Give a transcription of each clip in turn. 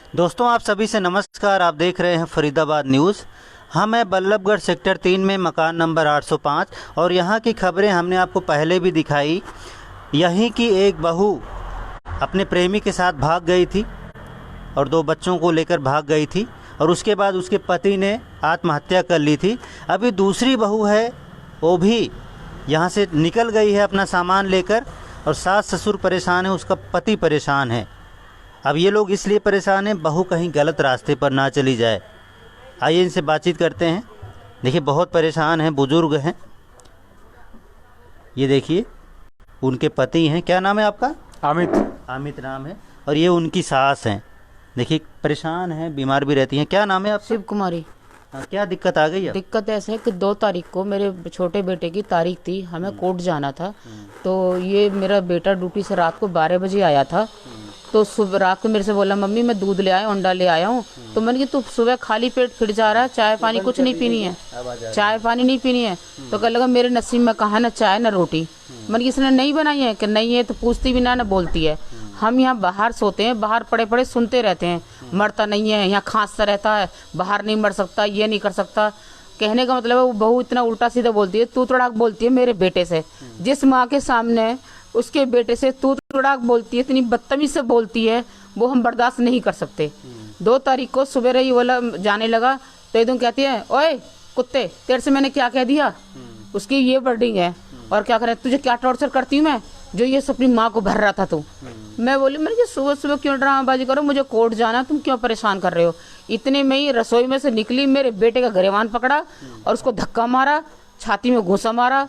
दोस्तों आप सभी से नमस्कार। आप देख रहे हैं फरीदाबाद न्यूज़। हम हैं बल्लभगढ़ सेक्टर 3 में मकान नंबर 805 और यहाँ की खबरें हमने आपको पहले भी दिखाई। यहीं की एक बहू अपने प्रेमी के साथ भाग गई थी और 2 बच्चों को लेकर भाग गई थी और उसके बाद उसके पति ने आत्महत्या कर ली थी। अभी दूसरी बहू है, वो भी यहाँ से निकल गई है अपना सामान लेकर और सास ससुर परेशान है, उसका पति परेशान है। अब ये लोग इसलिए परेशान हैं बहू कहीं गलत रास्ते पर ना चली जाए। आइए इनसे बातचीत करते हैं। देखिए बहुत परेशान हैं, बुजुर्ग हैं। ये देखिए उनके पति हैं। क्या नाम है आपका? अमित नाम है। और ये उनकी सास हैं। देखिए परेशान हैं, बीमार भी रहती हैं। क्या नाम है आपका? शिव कुमारी। क्या दिक्कत आ गई है? दिक्कत ऐसे है कि 2 तारीख को मेरे छोटे बेटे की तारीख थी, हमें कोर्ट जाना था। तो ये मेरा बेटा ड्यूटी से रात को 12 बजे आया था। तो सुबह रात को मेरे से बोला मम्मी मैं दूध ले आया, अंडा ले आया हूँ। तो मैंने कहा तू सुबह खाली पेट फिर जा रहा है, चाय पानी कुछ नहीं पीनी है, चाय पानी नहीं पीनी है। तो कहने लगा मेरे नसीब में कहा ना चाय ना रोटी। मैंने कहा इसने नहीं बनाई है कि नहीं है, तो पूछती भी ना बोलती है। हम यहाँ बाहर सोते हैं, बाहर पड़े पड़े सुनते रहते हैं, मरता नहीं है, यहाँ खांसता रहता है, बाहर नहीं मर सकता, ये नहीं कर सकता। कहने का मतलब है वो बहू इतना उल्टा सीधा बोलती है, तू तड़ाक बोलती है मेरे बेटे से। जिस माँ के सामने उसके बेटे से तू तड़ाक बोलती है, इतनी बदतमीज से बोलती है, वो हम बर्दाश्त नहीं कर सकते। 2 तारीख को सुबह रही वाला जाने लगा तो एकदम कहती है ओए कुत्ते तेरे से मैंने क्या कह दिया। उसकी ये वर्डिंग है। और क्या करे, तुझे क्या टॉर्चर करती हूँ मैं जो ये अपनी माँ को भर रहा था तू। मैं बोली मैंने सुबह सुबह क्यों ड्रामाबाजी करो, मुझे कोर्ट जाना, तुम क्यों परेशान कर रहे हो। इतने में ही रसोई में से निकली, मेरे बेटे का गिरवान पकड़ा और उसको धक्का मारा, छाती में घूसा मारा।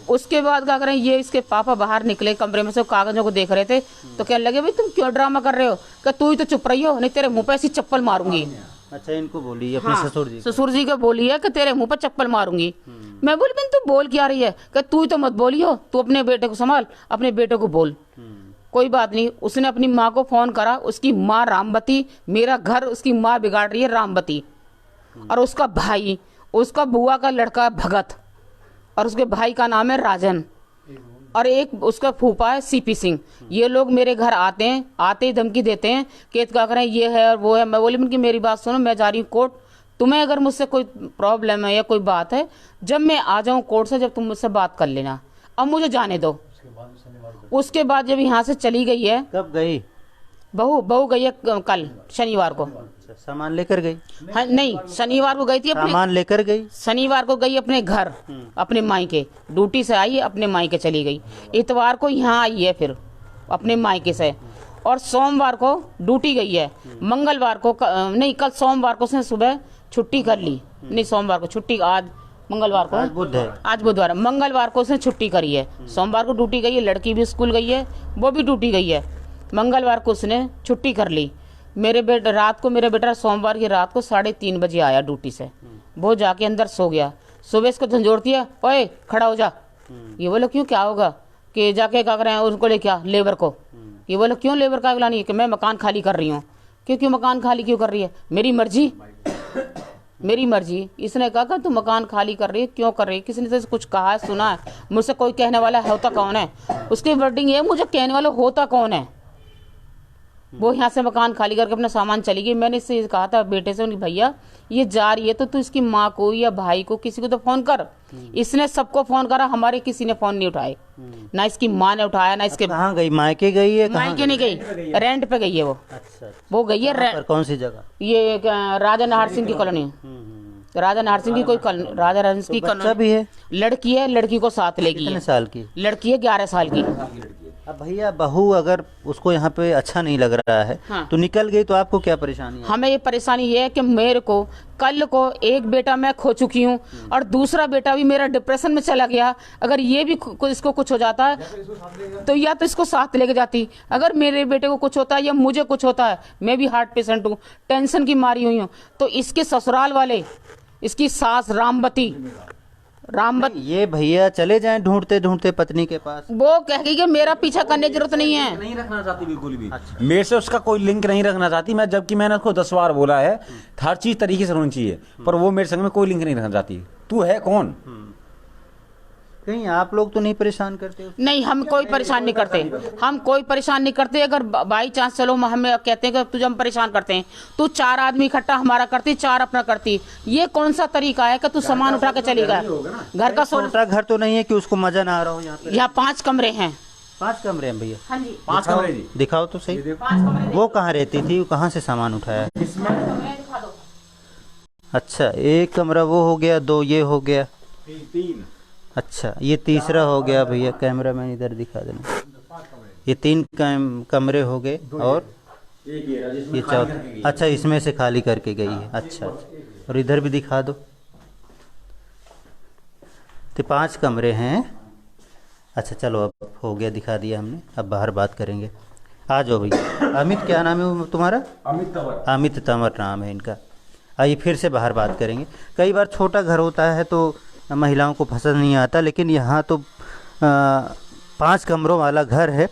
उसके बाद क्या करें, ये इसके पापा बाहर निकले कमरे में से, कागजों को देख रहे थे। तो कहने लगे भाई तुम क्यों ड्रामा कर रहे हो, क्या तू ही तो चुप रही हो, नहीं तेरे मुंह पे ऐसी चप्पल मारूंगी। अच्छा इनको बोली अपने? हाँ, ससुर जी को बोली है कि तेरे मुंह पर चप्पल मारूंगी। मैं बोली बहन तू बोल क्या रही है, कि तू ही तो मत बोली हो, तू अपने बेटे को संभाल, अपने बेटे को बोल। कोई बात नहीं। उसने अपनी माँ को फोन करा, उसकी माँ रामवती, मेरा घर उसकी माँ बिगाड़ रही है रामवती। और उसका भाई, उसका बुआ का लड़का भगत और उसके भाई का नाम है राजन और एक उसका फूफा है सीपी सिंह। ये लोग मेरे घर आते हैं, आते ही धमकी देते हैं कि क्या करें ये है और वो है। मैं बोली उनकी मेरी बात सुनो, मैं जा रही हूँ कोर्ट, तुम्हें अगर मुझसे कोई प्रॉब्लम है या कोई बात है, जब मैं आ जाऊँ कोर्ट से, जब तुम मुझसे बात कर लेना, अब मुझे जाने दो। उसके बाद जब यहाँ से चली गई है। कब गई? बहू गई है कल शनिवार को। सामान लेकर गई? हाँ नहीं, शनिवार को गई थी अपने, सामान लेकर गई। शनिवार को गई अपने घर, अपने मायके, ड्यूटी से आई अपने मायके चली गई। इतवार को यहाँ आई है फिर अपने मायके से, और सोमवार को ड्यूटी गई है। मंगलवार को नहीं, कल सोमवार को उसने सुबह छुट्टी कर ली। नहीं सोमवार को छुट्टी, आज मंगलवार को, आज बुधवार, मंगलवार को उसने छुट्टी करी है। सोमवार को ड्यूटी गई है, लड़की भी स्कूल गई है, वो भी ड्यूटी गई है। मंगलवार को उसने छुट्टी कर ली। मेरे बेटा सोमवार की रात को 3:30 बजे आया ड्यूटी से। वो जाके अंदर सो गया। सुबह इसको झंझोड़ती है ओए खड़ा हो जा। ये बोले क्यों, क्या होगा, कि जाके क्या करें उनको ले, क्या लेबर को। ये बोले क्यों लेबर का बुलानी है, कि मैं मकान खाली कर रही हूँ। क्यों मकान खाली क्यों कर रही है? मेरी मर्जी, मेरी मर्जी। इसने कहा तू मकान खाली कर रही है, क्यों कर रही है, किसी ने तो कुछ कहा है, सुना है मुझसे, कोई कहने वाला होता कौन है। उसकी वर्डिंग ये, मुझे कहने वाला होता कौन है। वो यहाँ से मकान खाली करके अपना सामान चली गई। मैंने इससे कहा था बेटे से, उनकी भैया ये जा रही है तो तू इसकी माँ को या भाई को किसी को तो फोन कर। इसने सबको फोन करा, हमारे किसी ने फोन नहीं उठाए, ना इसकी माँ ने उठाया, ना इसके। कहाँ गई? मायके गई है? मायके नहीं गई, रेंट पे गई है वो। अच्छा, वो गई है कौन सी जगह? ये राजा नाहर सिंह की कॉलोनी। राजा नाहर सिंह की कोई राजा नाहर सिंह की कॉलोनी भी है। लड़की है, लड़की को साथ लेगी। कितने साल की लड़की है? 11 साल की। अब भैया बहू अगर उसको यहाँ पे अच्छा नहीं लग रहा है, हाँ, तो निकल गई, तो आपको क्या परेशानी है? हमें ये परेशानी ये है कि मेरे को कल को एक बेटा मैं खो चुकी हूँ और दूसरा बेटा भी मेरा डिप्रेशन में चला गया। अगर ये भी इसको कुछ हो जाता है तो या तो इसको साथ लेके जाती। अगर मेरे बेटे को कुछ होता है या मुझे कुछ होता है, मैं भी हार्ट पेशेंट हूँ, टेंशन की मारी हुई हूँ, तो इसके ससुराल वाले, इसकी सास रामवती, ये भैया चले जाएं ढूंढते ढूंढते पत्नी के पास। वो कह गई कि मेरा पीछा करने की जरूरत नहीं है, नहीं रखना चाहती बिल्कुल भी। अच्छा। मेरे से उसका कोई लिंक नहीं रखना चाहती मैं, जबकि मैंने उसको 10 बार बोला है हर चीज तरीके से होनी चाहिए, पर वो मेरे संग में कोई लिंक नहीं रखना चाहती। तू है कौन? कहीं आप लोग तो नहीं परेशान करते हो? नहीं, हम कोई परेशान नहीं करते, हम कोई परेशान नहीं करते। अगर बाई चांस चलो हमें कहते हैं कि तुझे हम परेशान करते हैं, तू 4 आदमी इकट्ठा हमारा करती, 4 अपना करती, ये कौन सा तरीका है कि तू सामान उठा के चली गया? घर का छोटा घर तो नहीं है कि उसको मजा ना आ रहा हो? यहाँ 5 कमरे हैं। 5 कमरे हैं भैया? हाँ जी, 5 कमरे जी। दिखाओ तो सही। 5 कमरे। वो कहाँ रहती थी, वो कहाँ से सामान उठाया? दिखा दो। अच्छा, एक कमरा वो हो गया, 2 ये हो गया, 3। अच्छा ये तीसरा हो गया भैया, कैमरा मैन इधर दिखा देना। ये 3 कमरे हो गए और ये चौथा, अच्छा इसमें से खाली करके गई है। अच्छा, और इधर भी दिखा दो। तो 5 कमरे हैं। अच्छा चलो, अब हो गया, दिखा दिया हमने, अब बाहर बात करेंगे। आ जाओ भैया। अमित क्या नाम है वो तुम्हारा? अमित तंवर। अमित तंवर नाम है इनका। आइए फिर से बाहर बात करेंगे। कई बार छोटा घर होता है तो महिलाओं को पसंद नहीं आता, लेकिन यहाँ तो 5 कमरों वाला घर है।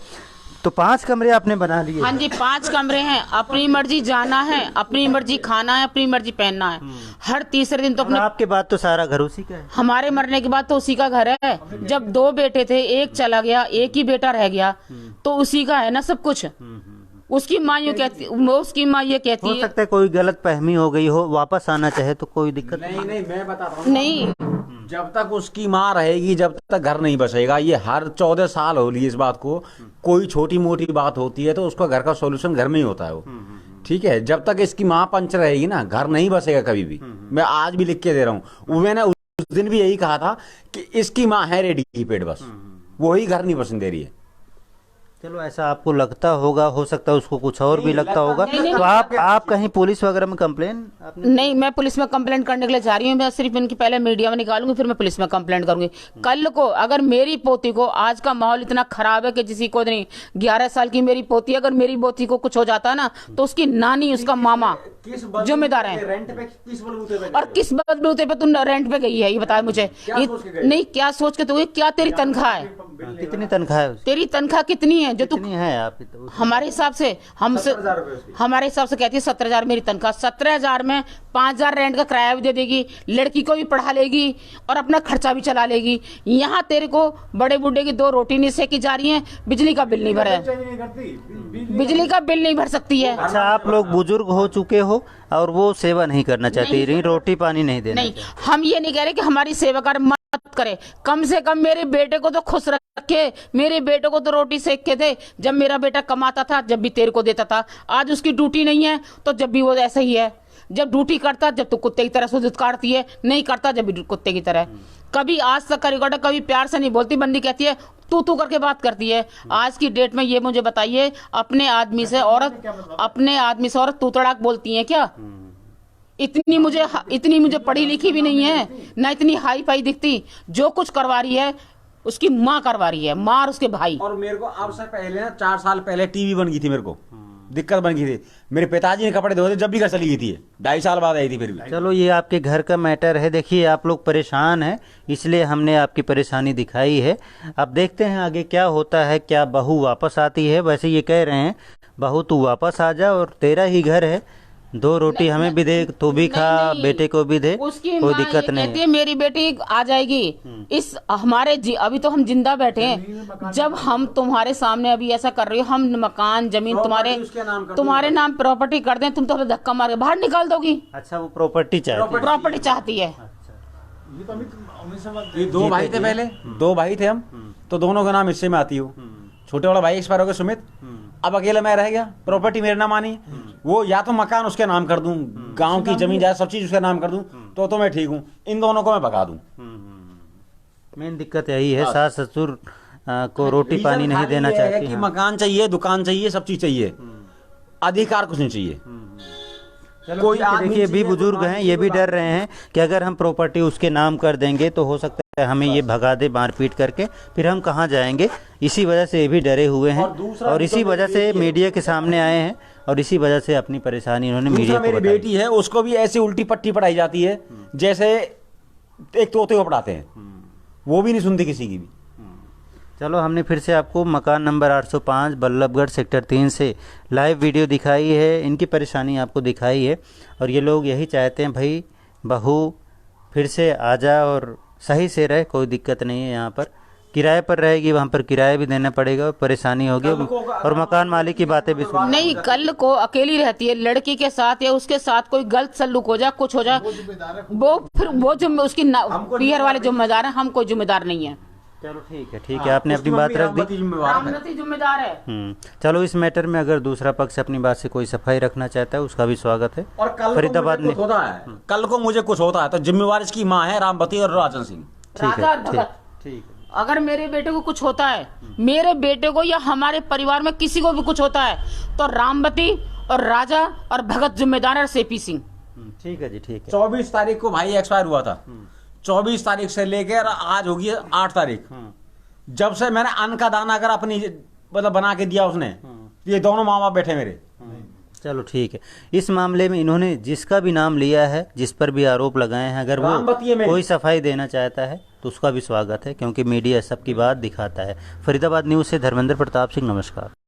तो 5 कमरे आपने बना लिए? हाँ जी, 5 कमरे हैं। अपनी मर्जी जाना है, अपनी मर्जी खाना है, अपनी मर्जी पहनना है। हर तीसरे दिन तो अपने, आपके बाद तो सारा घर उसी का है? हमारे मरने के बाद तो उसी का घर है। जब 2 बेटे थे, एक चला गया, एक ही बेटा रह गया, तो उसी का है ना सब कुछ। उसकी माँ ये कहती, उसकी माँ ये कहती हो है। सकता है कोई गलत फहमी हो गई हो, वापस आना चाहे तो कोई दिक्कत नहीं नहीं, मैं बता रहा हूँ, नहीं, जब तक उसकी माँ रहेगी जब तक घर नहीं बसेगा। ये हर 14 साल हो लिए इस बात को। कोई छोटी मोटी बात होती है तो उसका घर का सॉल्यूशन घर में ही होता है वो। ठीक है, जब तक इसकी माँ पंच रहेगी ना, घर नहीं बसेगा कभी भी। मैं आज भी लिख के दे रहा हूँ। मैंने उस दिन भी यही कहा था कि इसकी माँ है रेडी पेड, बस वही घर नहीं बसने दे रही है। चलो ऐसा आपको लगता होगा, हो सकता है उसको कुछ और भी लगता होगा। तो आप कहीं पुलिस वगैरह में कंप्लेन आपने? नहीं, मैं पुलिस में कंप्लेंट करने के लिए जा रही हूँ। मैं सिर्फ इनकी पहले मीडिया में निकालूंगी, फिर मैं पुलिस में कंप्लेंट करूंगी। कल को अगर मेरी पोती को, आज का माहौल इतना खराब है कि किसी को नहीं, 11 साल की मेरी पोती, अगर मेरी पोती को कुछ हो जाता है ना, तो उसकी नानी, उसका मामा जिम्मेदार है। और किस बलबूते पे तुम रेंट पे गई है, ये बताया मुझे। नहीं, क्या सोच के तू, क्या तेरी तनख्वाह है? कितनी तनख्वाह है? तेरी तनख्वाह कितनी है जो तू? कितनी है आप? हमारे हिसाब से, हमारे हिसाब से कहती है 17,000 मेरी तनख्वाह। 17,000 में 5,000 रेंट का किराया भी दे देगी, लड़की को भी पढ़ा लेगी और अपना खर्चा भी चला लेगी। यहाँ तेरे को बड़े बूढ़े की 2 रोटी नहीं सेकी जा रही है, बिजली का बिल नहीं भरा है, बिजली का बिल नहीं भर सकती है। अच्छा, आप लोग बुजुर्ग हो चुके हो और वो सेवा नहीं करना चाहती रही, रोटी पानी नहीं देना? नहीं, हम ये नहीं कह रहे कि हमारी सेवा कर मत करे, कम से कम मेरे बेटे को तो खुश रखे। मेरे बेटे को तो रोटी सेक के दे। जब मेरा बेटा कमाता था, जब भी तेरे को देता था। आज उसकी ड्यूटी नहीं है तो जब भी वो ऐसा ही है। जब ड्यूटी करता, जब तो कुत्ते की तरह से काटती है, नहीं करता जब भी कुत्ते की तरह। कभी आज तक रिकॉर्ड, कभी प्यार से नहीं बोलती, बंदी कहती है तू करके बात करती है। आज की डेट में ये मुझे बताइए, अपने आदमी से औरत तू तड़ाक बोलती है क्या? इतनी मुझे पढ़ी लिखी भी नहीं है ना, इतनी हाई फाई दिखती। जो कुछ करवा रही है उसकी माँ करवा रही है, माँ और उसके भाई। और मेरे को अब से पहले ना 4 साल पहले टीवी बन गई थी, मेरे को दिक्कत बन गई थी। मेरे पिताजी ने कपड़े धोए थे जब भी घर चली गई थी, 2.5 साल बाद आई थी फिर भी। चलो ये आपके घर का मैटर है। देखिए आप लोग परेशान हैं, इसलिए हमने आपकी परेशानी दिखाई है। अब देखते हैं आगे क्या होता है। क्या बहू वापस आती है? वैसे ये कह रहे हैं बहू तू वापस आ जा और तेरा ही घर है, 2 रोटी हमें भी दे, तू भी खा, बेटे को भी दे, कोई दिक्कत नहीं है। मेरी बेटी आ जाएगी। इस हमारे अभी तो हम जिंदा बैठे हैं। जब हम तुम्हारे सामने अभी ऐसा कर रही हो, हम मकान जमीन तुम्हारे नाम प्रॉपर्टी कर दें, तुम तो हमें धक्का मार के बाहर निकाल दोगी। अच्छा, वो प्रॉपर्टी चाहती है। ये 2 भाई थे पहले, 2 भाई थे हम, तो दोनों का नाम हिस्से में आती हो। छोटे वाला भाई एक्सपायर हो गया सुमित, अब अकेला मैं रह गया। प्रॉपर्टी मेरे नाम आनी, वो या तो मकान उसके नाम कर दूं, गांव की जमीन जाए सब चीज उसके नाम कर दूं, तो मैं ठीक हूं। इन दोनों को मैं भगा दूं। मेन दिक्कत यही है, सास ससुर को रोटी पानी नहीं देना चाहती कि मकान चाहिए, दुकान चाहिए, सब चीज चाहिए, अधिकार कुछ नहीं चाहिए। कोई देखिए भी बुजुर्ग हैं, ये भी डर रहे हैं कि अगर हम प्रॉपर्टी उसके नाम कर देंगे तो हो सकता है हमें ये भगा दे मारपीट करके, फिर हम कहाँ जाएंगे। इसी वजह से ये भी डरे हुए हैं और इसी वजह से मीडिया के सामने आए हैं और इसी वजह से अपनी परेशानी इन्होंने मीडिया को मेरी बताई। बेटी है, उसको भी ऐसी उल्टी पट्टी पढ़ाई जाती है जैसे एक तोते को पढ़ाते हैं, वो भी नहीं सुनती किसी की भी। चलो हमने फिर से आपको मकान नंबर 805 बल्लभगढ़ सेक्टर 3 से लाइव वीडियो दिखाई है, इनकी परेशानी आपको दिखाई है। और ये लोग यही चाहते हैं भाई बहू फिर से आ जा और सही से रहे, कोई दिक्कत नहीं है। यहाँ पर किराए पर रहेगी, वहाँ पर किराया भी देना पड़ेगा, परेशानी होगी और मकान मालिक की बातें भी सुन। नहीं, कल को अकेली रहती है, लड़की के साथ या उसके साथ कोई गलत सलूक हो जाए, कुछ हो जाए, वो फिर वो जो उसकी पीहर वाले जिम्मेदार हैं, हम कोई जिम्मेदार नहीं है। चलो ठीक है, आपने अपनी बात रख दी। रामनती जिम्मेदार है। चलो इस मैटर में अगर दूसरा पक्ष अपनी बात से कोई सफाई रखना चाहता है, उसका भी स्वागत है। और कल फरीदाबाद में होता है, कल को मुझे कुछ होता है तो जिम्मेवार इसकी माँ है रामवती और राजन सिंह। ठीक है, ठीक है। अगर मेरे बेटे को कुछ होता है, मेरे बेटे को या हमारे परिवार में किसी को भी कुछ होता है, तो रामवती और राजा और भगत जिम्मेदार है, सीपी सिंह। ठीक है जी, ठीक है। 24 तारीख को भाई एक्सपायर हुआ था। 24 तारीख से लेकर आज होगी 8 तारीख। जब से मैंने अन्न का दाना अगर अपनी मतलब बना के दिया उसने, ये दोनों माँ बाप बैठे मेरे। चलो ठीक है। इस मामले में इन्होंने जिसका भी नाम लिया है, जिस पर भी आरोप लगाए हैं, अगर वो कोई सफाई देना चाहता है तो उसका भी स्वागत है, क्योंकि मीडिया सबकी बात दिखाता है। फरीदाबाद न्यूज़ से धर्मेंद्र प्रताप सिंह, नमस्कार।